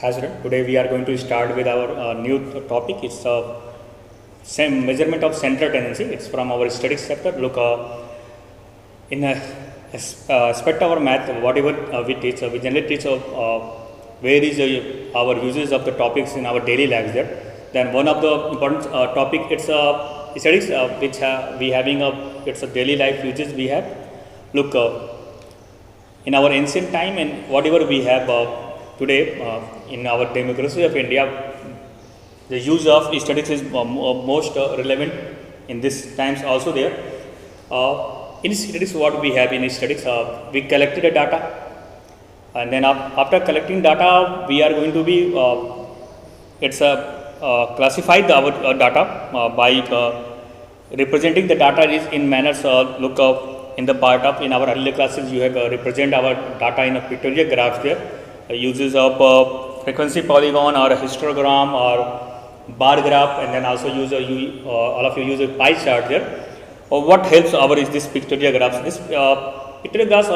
Hazard. Today we are going to start with our new topic. It's same measurement of central tendency. It's from our statistics chapter. Look, in aspect of our math, whatever we teach, we generally teach where is our uses of the topics in our daily lives there. Then one of the important topic, it's statistics which we having it's a daily life uses we have. Look, in our ancient time and whatever we have today in our democracy of India, the use of statistics is most relevant in these times also there. In statistics, what we have in statistics, we collected the data, and then after collecting data, we are going to be classified our data by representing the data is in manners. Look in the part of in our earlier classes, you have represent our data in a pictorial graph there. Uses of frequency polygon or a histogram or bar graph, and then also use all of you use a pie chart there. What helps our is this pictorial graphs. This pictorial graphs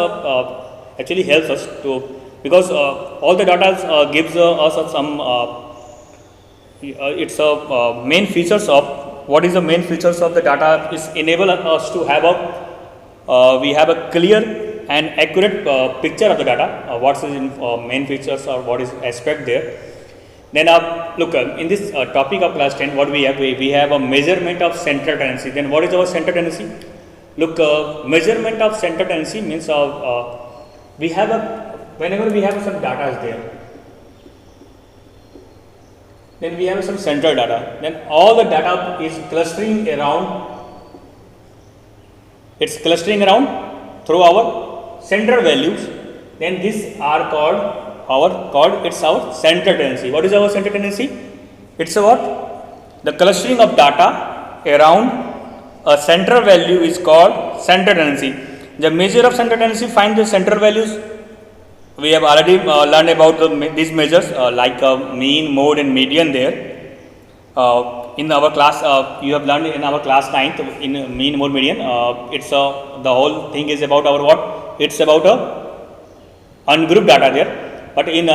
actually helps us to, because all the data gives us some it's main features of what is the main features of the data is enable us to have we have a clear and accurate picture of the data, what is in main features or what is aspect there. Then look, in this topic of class 10, what we have, we have a measurement of central tendency. Then what is our central tendency? Look, measurement of central tendency means we have whenever we have some data is there, then we have some central data, then all the data is clustering around, it's clustering around through our central values. Then these are called it's our central tendency. What is our central tendency? It's what? The clustering of data around a central value is called central tendency. The measure of central tendency, find the central values. We have already learned about these measures like mean, mode and median there. In our class, you have learned in our class 9th in mean, mode, median. It's the whole thing is about our what? It's about ungrouped data there. But in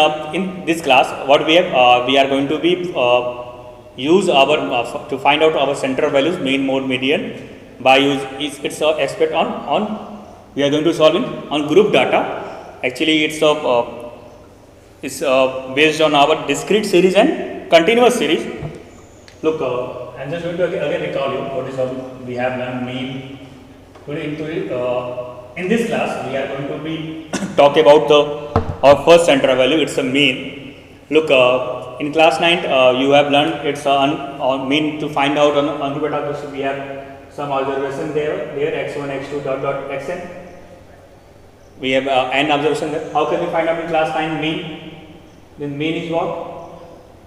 this class, what we have, we are going to be use our to find out our central values, mean, mode, median, by use it's aspect on we are going to solve on group data. Actually, it's based on our discrete series and continuous series. Look, I'm just going to again recall you what is we have learned mean. In this class, we are going to be talk about our first central value. It's a mean. Look, in class 9, you have learned it's a mean to find out on group data. So we have some observation there x1, x2, dot xn. We have n observation there. How can we find out in class 9 mean? Then mean is what?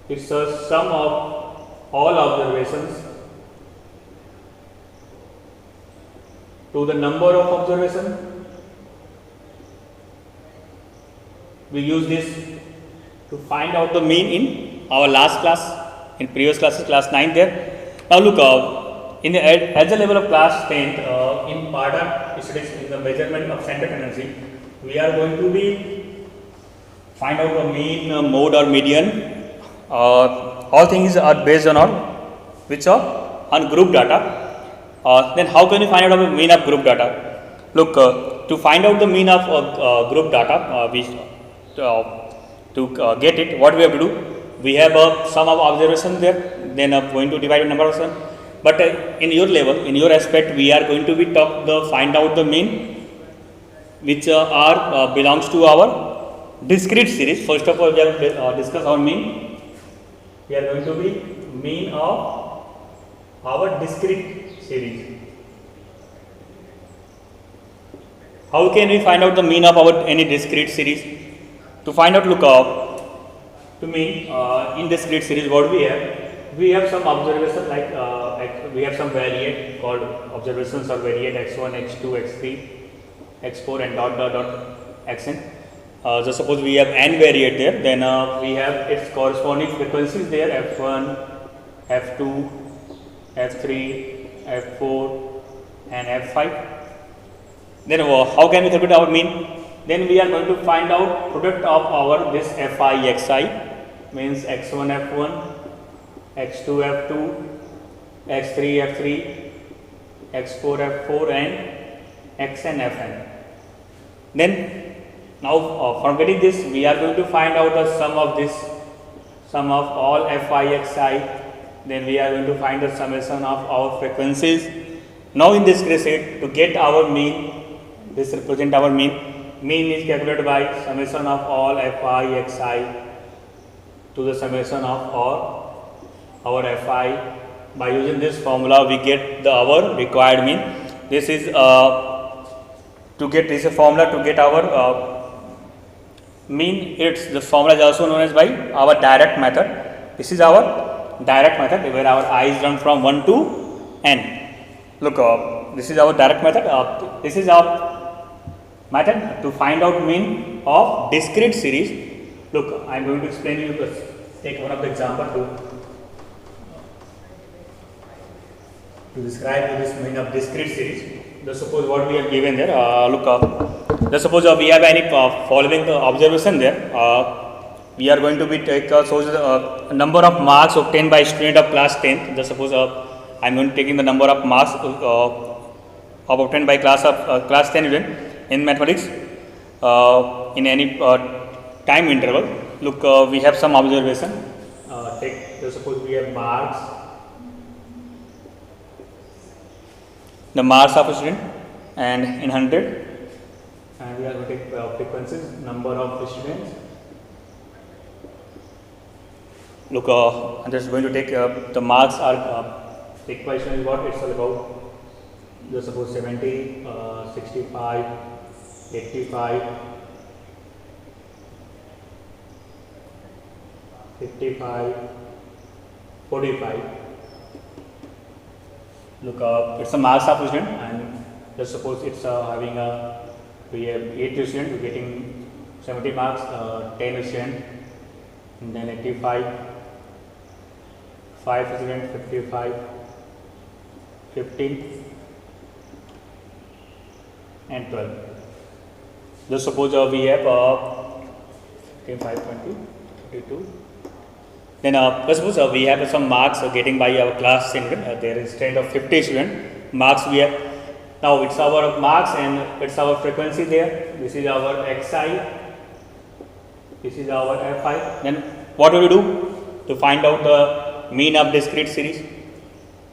It's a sum of all observations to the number of observation. We use this to find out the mean in our last class, in previous classes, class 9 there. Now look, at the level of class 10, in part of statistics, in the measurement of central tendency, we are going to be find out the mean, mode or median. All things are based on which are on group data. Then how can you find out the mean of group data? Look, to find out the mean of group data, to get it, what we have to do? We have a sum of observations there, then going to divide by number of sun. But in your level, in your aspect, we are going to be find out the mean, which belongs to our discrete series. First of all, we have discussed our mean. We are going to be mean of our discrete series. How can we find out the mean of our any discrete series? To find out, look up to mean in discrete series, what we have some observation like we have some variate called observations or variate x1, x2, x3, x4 and dot xn. So suppose we have n variate there, then we have its corresponding frequencies there, f1, f2, f3, f4 and f5. Then how can we calculate our mean? Then we are going to find out product of our this fi xi means x1 f1, x2 f2, x3 f3, x4 f4 and xn fn. Then now from getting this we are going to find out the sum of all fi xi. Then we are going to find the summation of our frequencies. Now in this case to get our mean, this represent our mean. Mean is calculated by summation of all fi xi to the summation of all our fi. By using this formula we get our required mean. This is to get this formula to get our mean. It's the formula is also known as by our direct method. This is our direct method where our I is run from 1 to n. Look, this is our direct method. This is our method to find out mean of discrete series. Look, I am going to explain you. Take one of the example to describe this mean of discrete series. Just suppose what we have given there. Just suppose we have any following observation there. We are going to be take number of marks obtained by student of class 10th. Just suppose I am going to taking the number of marks obtained by class 10 student in mathematics in any time interval. Look, we have some observation. Just suppose we have marks. The marks of a student and in 100, and we are going to take frequencies, number of students. Look, I'm just going to take the marks are the equation is what it's all about. Just suppose 70, 65, 85, 55, 45. Look, it's a marks of student, and just suppose it's having we have 8 students, we're getting 70 marks, 10 students, and then 85, 5 students, 55, 15, and 12. Just suppose we have 15, 5, 20, 22. Then just suppose we have some marks getting by our class student. There is instead of 50 student marks we have. Now it's our marks and it's our frequency there. This is our xi. This is our fi. Then what do we do to find out the mean of discrete series?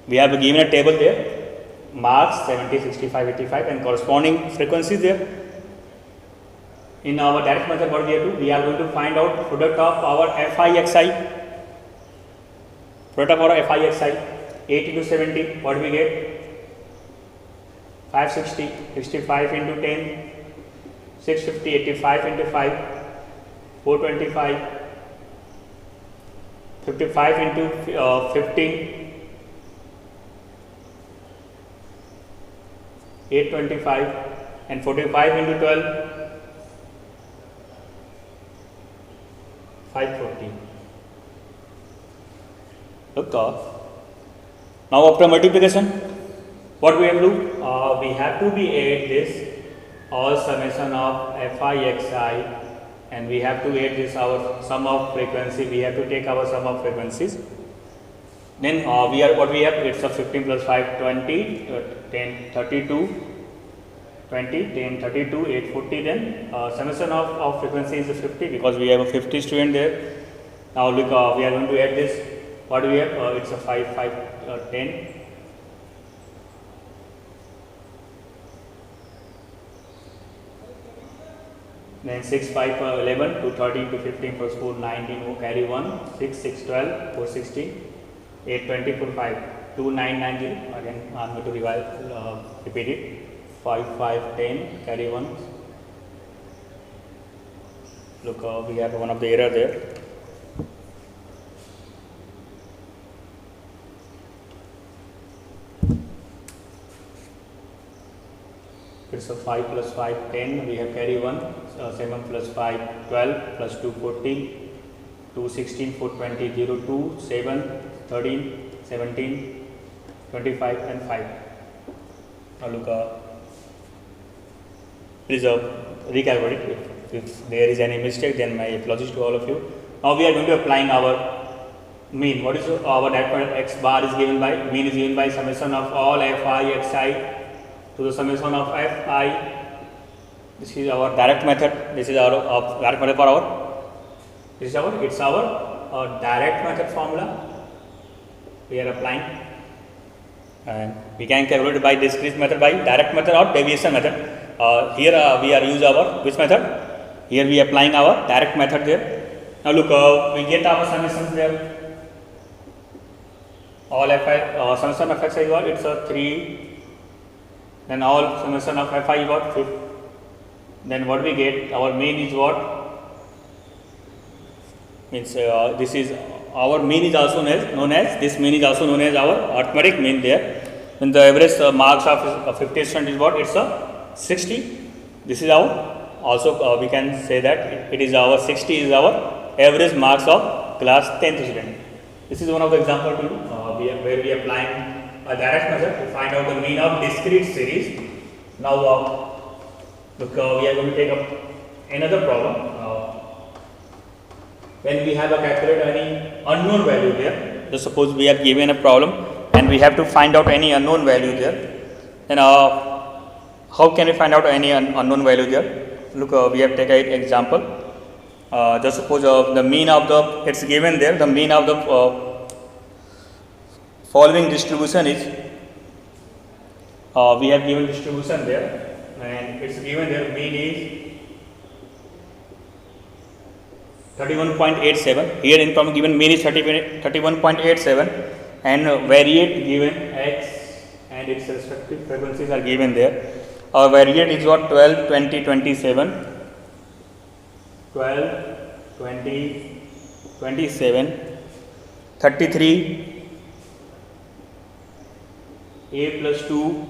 We have given a table there. Marks 70, 65, 85 and corresponding frequencies there. In our direct method what we have to do? We are going to find out product of our fi xi. Product of our fi xi. 8 into 70, what we get? 560, 65 into 10, 650, 85 into 5, 425, 55 into 15, 825 and 45 into 12, 540. Look, now after multiplication, what we have to do? We have to be add this all summation of fi xi, and we have to add this our sum of frequency. We have to take our sum of frequencies. Then we are what we have, it's a 15 plus 5, 20, 10, 32, 20, 10, 32, 840. Then summation of frequency is 50 because we have a 50 student there. Now look, we are going to add this. What do we have? It's a 5, 5, 10. Then 6, 5, 11, 2, 13, 2, 15, plus 4, 19, carry 1, 6, 6, 12, 4, 16, 8, 20, 4, 5, 2, 9, 90. Again, I am going to repeat it. 5, 5, 10, carry 1. Look, we have one of the error there. It's a 5 plus 5, 10, we have carry 1, 7 plus 5, 12, plus 2, 14, 2, 16, 4, 20, 0, 2, 7, 13, 17, 25 and 5. Now look, please recalculate it. If there is any mistake, then my apologies to all of you. Now we are going to applying our mean. What is our direct method? X bar is given by, mean is given by summation of all fi xi to the summation of fi. This is our direct method. This is our direct method for our. This is our. It's our direct method formula. We are applying, and we can calculate by discrete method, by direct method or deviation method. Here we are use our which method? Here we are applying our direct method there. Now look, we get our summations there. All fi summation of xi is what? It's a 3. Then all summation of fi is what? 5. Then what we get? Our mean is what? Means this is our mean is also known as this mean is also known as our arithmetic mean there. Then the average marks of 50% is what? It's a 60. This is our also we can say that it is our 60 is our average marks of class 10th student. This is one of the example to where we are applying a direct method to find out the mean of discrete series. Now look, we are going to take up another problem. When we have a calculate any unknown value there, just suppose we are given a problem and we have to find out any unknown value there. Then how can we find out any unknown value there? Look, we have taken an example. Just suppose the mean of the, it's given there, the mean of the following distribution is, we have given distribution there and it's given there, mean is 31.87. Here in problem given mean is 31.87 and variate given x and its respective frequencies are given there. Our variate is what? 12, 20, 27. 12, 20, 27, 33, a plus 2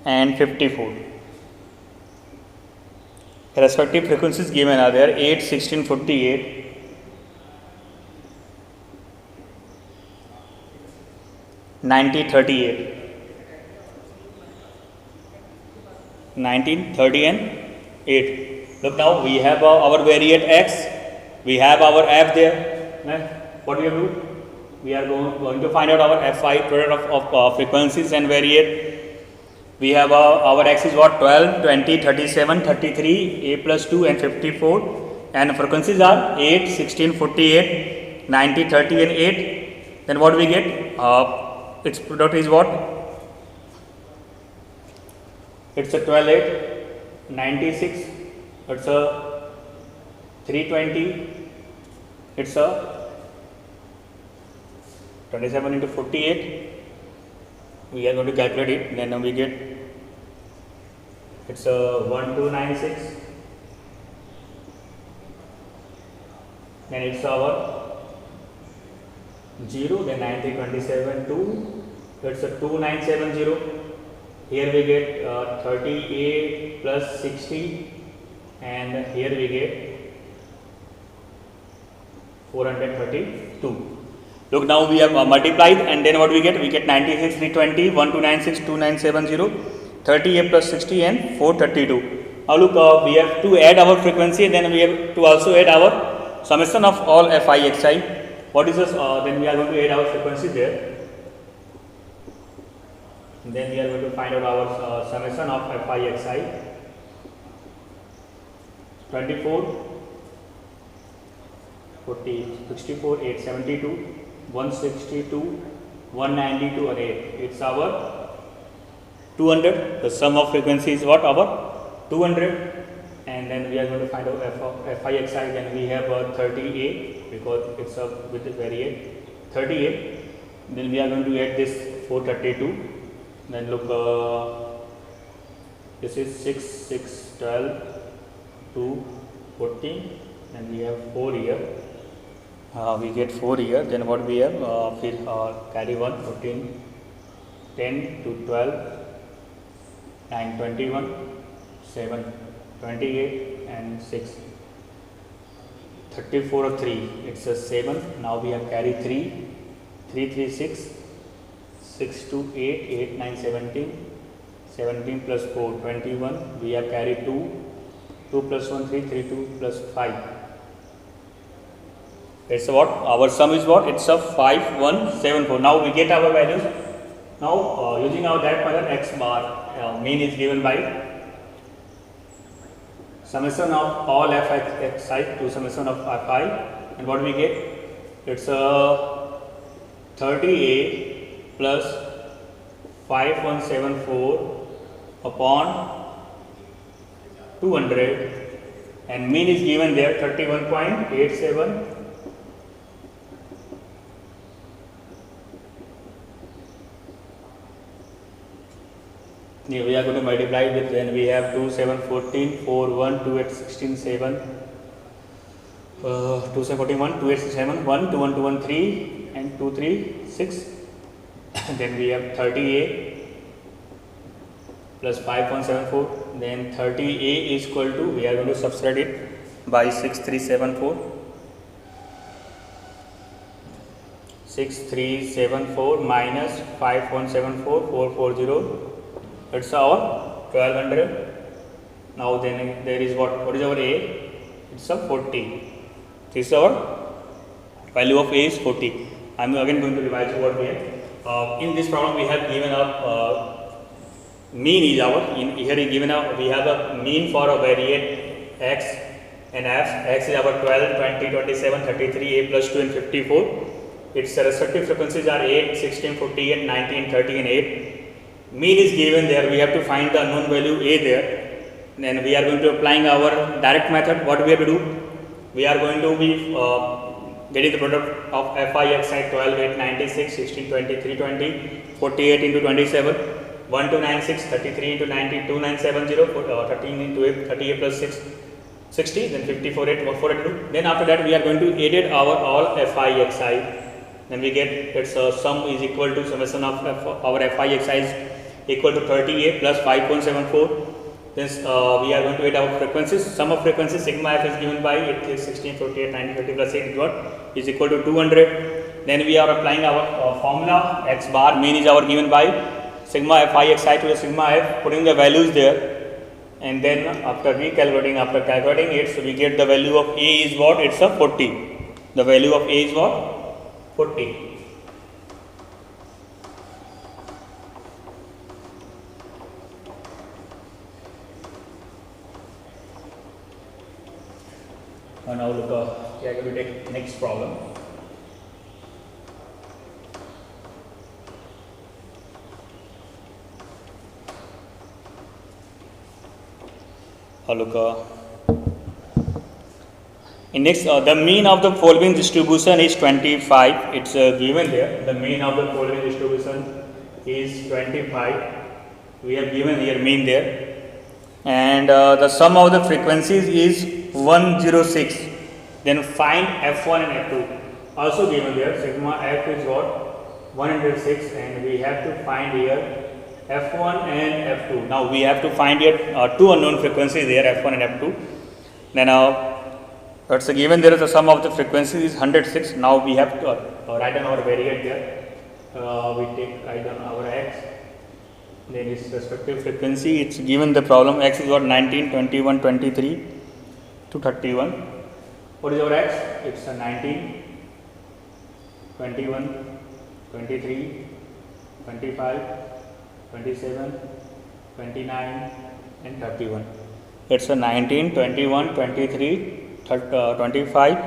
and 54. The respective frequencies given are there 8, 16, 48, 90, 38, 19, 30 and 8. Look, now we have our variate x, we have our f there. What we have to do? We are going to find out our fi, product of frequencies and variate. We have our x is what? 12, 20, 37, 33, a plus 2 and 54, and frequencies are 8, 16, 48, 90, 30 and 8. Then what we get? Its product is what? It's a 12, 8, 96. It's a 320, it's a 27 into 48. We are going to calculate it, then we get it's a 1296, then it's our 0, then 9327 2, it's a 2970. Here we get 38 plus 60. And here we get 432. Look, now we have multiplied and then what we get? We get 96, 320, 1296, 2970, 38 plus 60 and 432. Now look, we have to add our frequency and then we have to also add our summation of all fi xi. What is this? Then we are going to add our frequency there. And then we are going to find out our summation of fi xi. 24, 40, 64, 872, 162, 192 and 8. It's our 200. The sum of frequency is what? Our 200. And then we are going to find out fi xi. Then we have 38 because it's a with the variate 38. Then we are going to add this 432. Then look, this is 6, 6, 12. 2, 14 and we have 4 here. We get 4 here. Then what we have? Carry 1, 14, 10 to 12, 9, 21, 7, 28 and 6. 34 of 3. It's a 7. Now we have carry 3, 3, 3, 6, 6 to 8, 8, 9, 17, 17 plus 4, 21. We have carry 2. 2 plus 1, 3, 3, 2 plus 5. It's what our sum is what, it's a 5174. Now we get our values. Now using our direct method, x bar mean is given by summation of all fi to summation of fi, and what we get, it's a 30a plus 5174 upon 200, and mean is given there 31.87. We are going to multiply with, then we have 2, 7, 14, 4, 1, 2, 8, 16, 7, 2, 7, 14, 1, 2, 8, 7, 1, 2, 1, 2, 1, 3, and 2, 3, 6. Then we have 30a plus 5.74. Then 30a is equal to, we are going to subtract it by 6374. 6374 minus 5.74, 440. It's our 1200. Now then there is what is our a? It's a 40. This is our value of a is 40. I am again going to revise what we have. In this problem we have given up mean is our, here is given up, we have a mean for a variate x and f. X is our 12, 20, 27, 33, a plus 2 and 54. Its respective frequencies are 8, 16, 48, 19, 30 and 8. Mean is given there, we have to find the unknown value a there. Then we are going to applying our direct method. What we have to do? We are going to be getting the product of fi x side 12, 8, 96, 16, 23, 20, 48 into 27, 1296, 33 into 90, 2970, 13 into 8, 38 plus 6, 60, then 54, 8, 482. Then after that we are going to edit our all fi x side. Then we get its sum is equal to summation of our fi x side equal to 30a plus 5.74. Then we are going to add our frequencies. Sum of frequencies sigma f is given by 8, 16, 48, 90, 30 plus 8 is what is equal to 200. Then we are applying our formula. X bar mean is our given by sigma fi xi to the sigma f, putting the values there, and then after calculating it, so we get the value of a is what, it's a 40. The value of a is what, 40. And now look, we are going to take next problem. Look, in next, the mean of the following distribution is 25. It's given there. The mean of the following distribution is 25. We have given here mean there, and the sum of the frequencies is 106. Then find f1 and f2. Also given there, sigma f is what, 106, and we have to find here f1 and f2. Now we have to find here two unknown frequencies there, f1 and f2. Then it's given there is the sum of the frequencies is 106. Now we have to write down our variate there. We write down our x, then its respective frequency. It's given the problem, x is what, 19, 21, 23 to 31. What is our x? It's a 19, 21, 23, 25, 27, 29 and 31. It's a 19, 21, 23, 25,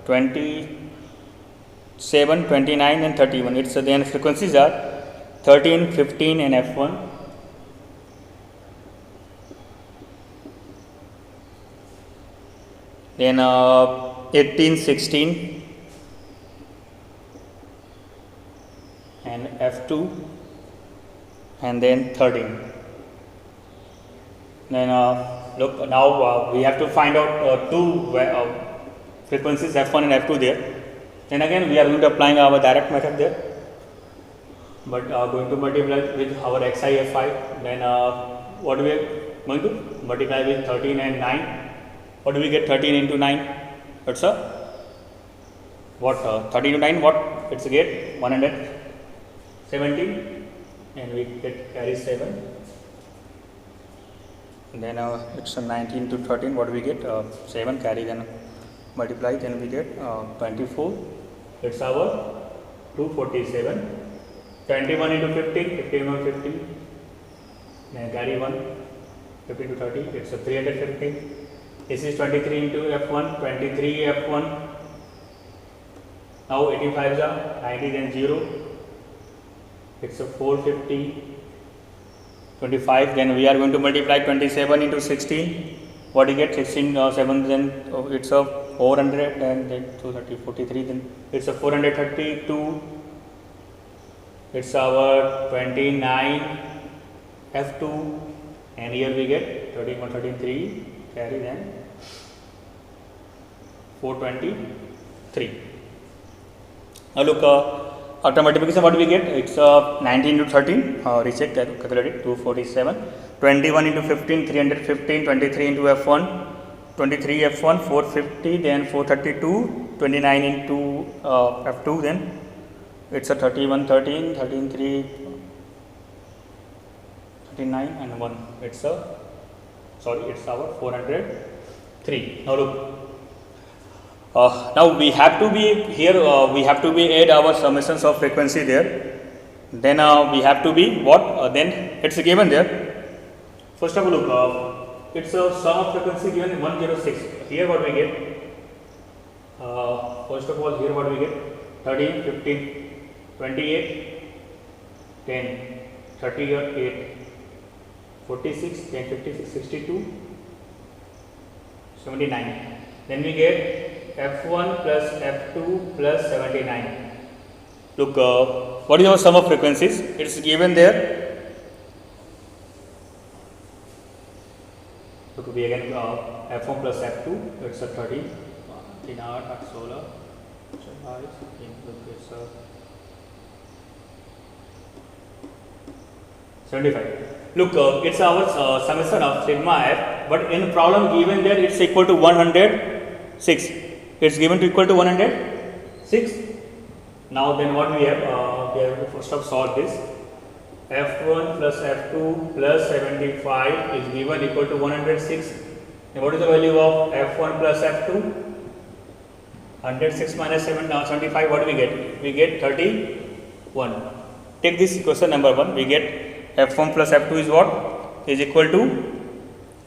27, 29 and 31. It's then frequencies are 13, 15 and f1. Then 18, 16 and f2, and then 13. Then look, now we have to find out two frequencies f1 and f2 there. Then again we are going to applying our direct method there, but going to multiply with our xi fi. Then what we are going to multiply with 13 and 9. What do we get? 13 into 9? It's a what? 13 into 9 what? It's a get 170, and we get carry 7. And then it's a 19 to 13. What do we get? 7 carry then multiply, then we get 24. It's our 247. 21 into 15, 51 50. Then carry 1. 15 to 30. It's a 315. This is 23 into F1. 23 F1. Now 85 is 90, then 0. It's a 450. 25. Then we are going to multiply 27 into 16. What do you get? 16 7, then it's a 400, and then 230 43, then it's a 432. It's our 29 F2, and here we get 31 13 carry, then 423. Now look, after multiplication what we get? It's 19 into 13, recheck that, calculate it, 247. 21 into 15, 315. 23 into F1, 23 F1, 450, then 432. 29 into F2, then it's a 31 13, 13 3, 39 and 1. It's a, sorry, it's our 403. Now look, now we have to be here, we have to be add our summations of frequency there. Then we have to be what? Then it's given there. First of all, look, it's a sum of frequency given in 106. Here what we get? First of all, here what we get? 13, 15, 28, 10, 38, 46, 10, 56, 62, 79. Then we get F1 plus F2 plus 79. Look, what is our sum of frequencies? It's given there. Look, we again F1 plus F2, it's a 30, 16, 75. Look, it's our summation of sigma f, but in problem given there it's equal to 106. It's given to equal to 106. Now then what we have to first of solve this. F1 plus F2 plus 75 is given equal to 106. And what is the value of F1 plus F2? 106 minus 75, what do we get? We get 31. Take this question number 1. We get F1 plus F2 is what? Is equal to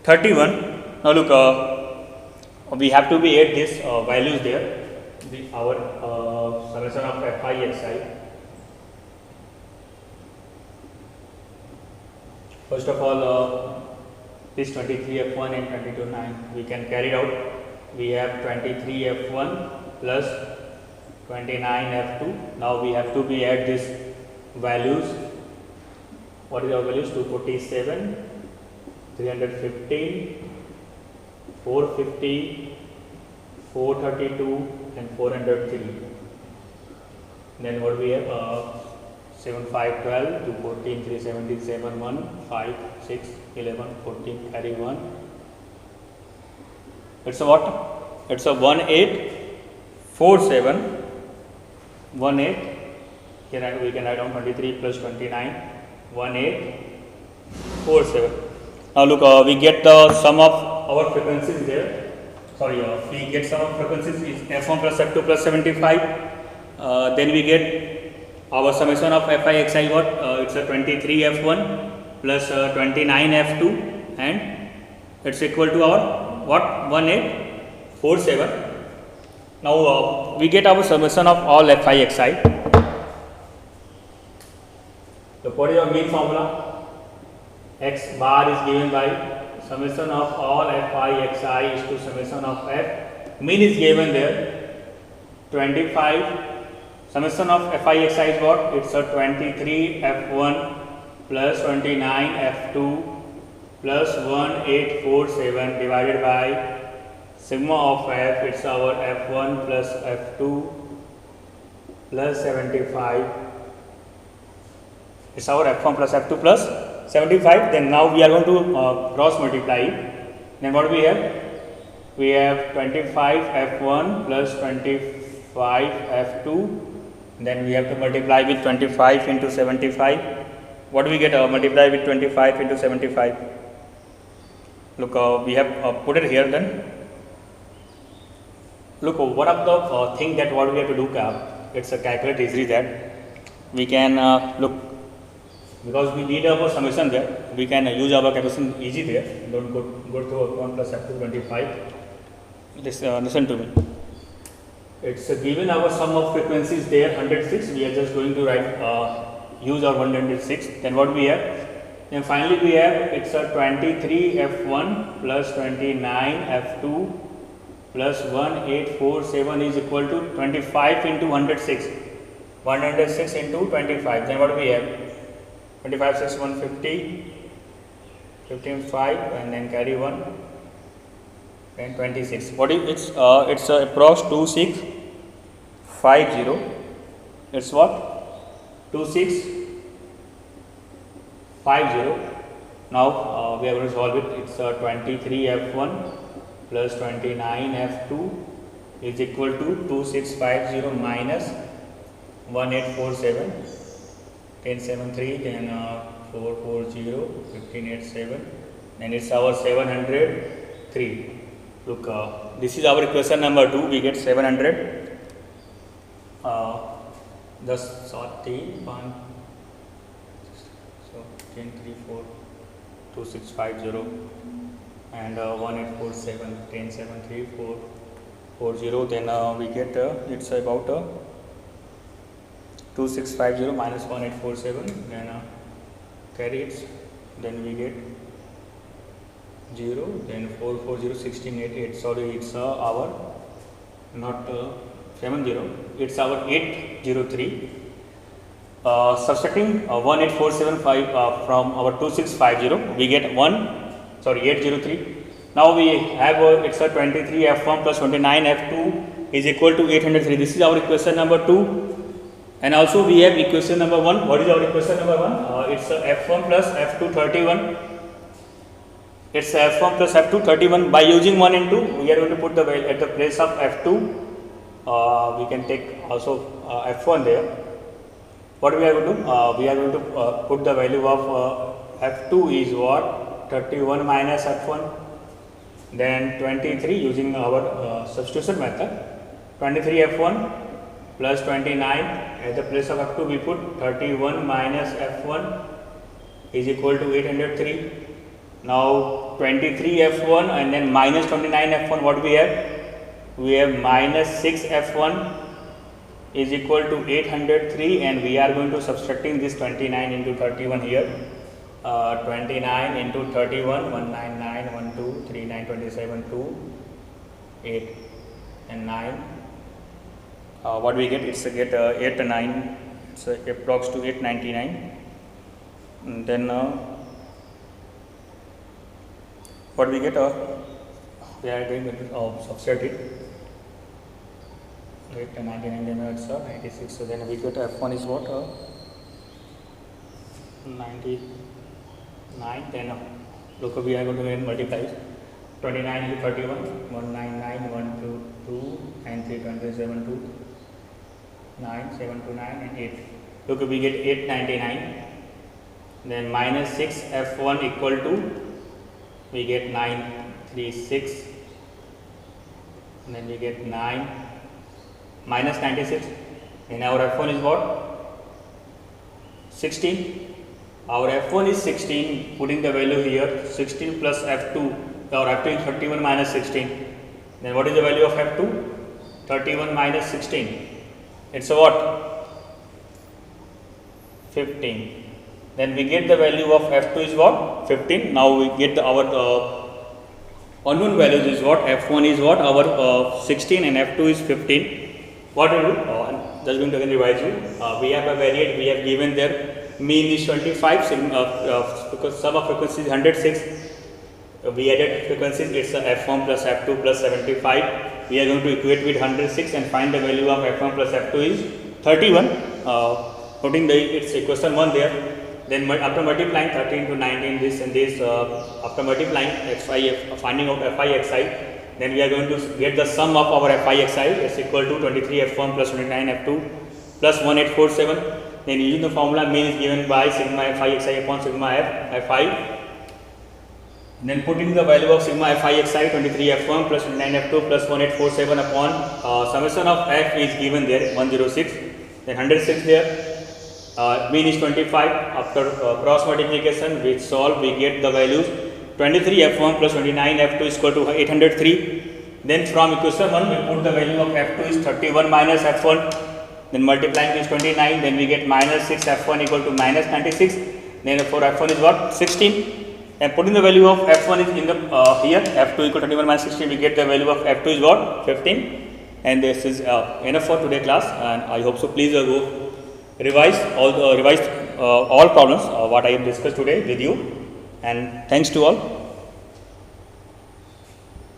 31. Now look, we have to be add this values there. Our summation of Fi Xi. First of all, this 23 F1 and 22 9 we can carry out. We have 23 F1 plus 29 F2. Now we have to be add this values. What is our values? 247, 315, 450, 432 and 403. Then what we have? 7 5 12 2 14 3 17 7 1 5 6 11 14 carry 1. It's a what? It's a 1847 18. Here we can write down 23 plus 29 1847. Now look, we get the sum of our frequencies there. Sorry, we get sum of frequencies is F1 plus F2 plus 75. Then we get our summation of Fi Xi what? It's a 23 F1 plus 29 F2 and it's equal to our what? 1847. Now we get our summation of all Fi Xi. So what is our mean formula? X bar is given by summation of all Fi Xi is to summation of F. Mean is given there 25. Summation of Fi Xi is what? It's a 23 F1 plus 29 F2 plus 1847 divided by sigma of F. It's our F1 plus F2 plus 75. It's our F1 plus F2 plus 75. Then now we are going to cross multiply. Then what we have? We have 25 F1 plus 25 F2. Then we have to multiply with 25 into 75. What do we get? Multiply with 25 into 75. Look, we have put it here then. look, one of the thing that what we have to do, it's a calculate easily that we can look, because we need our summation there, we can use our calculation easy there. Don't go to 1 plus f2 25. Listen to me. It's given our sum of frequencies there 106. We are just going to write use our 106. Then what we have? Then finally we have it's a 23 f1 plus 29 f2 plus 1847 is equal to 25 into 106. 106 into 25. Then what we have? 25 6 150, 15 5, and then carry 1, then 26. What is it's approx 2650. It's what? 2650. Now we are going to solve it. It's 23 f1 plus 29 f2 is equal to 2650 minus 1847, 1073, then 440, 1587, and it's our 703. Look, this is our equation number 2. We get 700. Just sorting 1. So 10 3 4 2650 and 1847, 1073, 440. Then we get it's about 2650 minus 1847. Then carry it. Then we get 0, then 440, 1688. Sorry, it's our not 70, it's our 803. Subtracting 18475 from our 2650, we get 803. Now we have it's a 23 f1 plus 29 f2 is equal to 803. This is our equation number 2. And also we have equation number 1. What is our equation number 1? It's f1 plus f2 31. It's f1 plus f2 31. By using 1 and 2, we are going to put the value at the place of f2. We can take also f1 there. What we are going to do? We are going to put the value of f2 is what? 31 minus f1. Then 23 using our substitution method. 23 f1 plus 29 at the place of f2 we put 31 minus f1 is equal to 803. Now 23 f1 and then minus 29 f1, what we have? We have minus 6 f1 is equal to 803, and we are going to subtracting this 29 into 31 here. 29 into 31, 199, 12, 39, 27, 2, 8 and 9. What we get? It's 8 and 9. It's approx to 899. And then what we get? We are going to subtract it. 8 and 99, then it's 96. So then we get f1 is what? 99. Then look, we are going to multiply 29 into 31, 199, 122, and 327, 2, 9, 729, and 8. Look, we get 899. Then minus 6 f1 equal to, we get 936. And then we get 9 minus 96. And our f1 is what? 16. Our f1 is 16, putting the value here, 16 plus f2, our f2 is 31 minus 16. Then what is the value of f2? 31 minus 16. It's a what? 15. Then we get the value of f2 is what? 15. Now we get our unknown values is what? f1 is what? Our 16 and f2 is 15. What we do? Just going to again revise you. We have a variant, we have given there. Mean is 25, because sum of frequencies is 106. We added frequencies, it's f1 plus f2 plus 75. We are going to equate with 106 and find the value of f1 plus f2 is 31. Putting its equation 1 there. Then after multiplying 13 to 19, this and this, after multiplying xi, finding out fi xi, then we are going to get the sum of our fi xi is equal to 23 f1 plus 29 f2 plus 1847. Then using the formula, mean is given by sigma fi xi upon sigma f fi. Then putting the value of sigma fi xi 23 f1 plus 29 f2 plus 1847 upon summation of f is given there 106, then 106 there, mean is 25. After cross multiplication we solve, we get the values 23 f1 plus 29 f2 is equal to 803. Then from equation 1 we put the value of f2 is 31 minus f1, then multiplying is 29, then we get minus 6 f1 equal to minus 96, then for f1 is what 16, and putting the value of f1 is in the here, f2 equal to 21 minus 16, we get the value of f2 is what 15. And this is enough for today class, and I hope so. Please go revise all problems what I have discussed today with you, and thanks to all.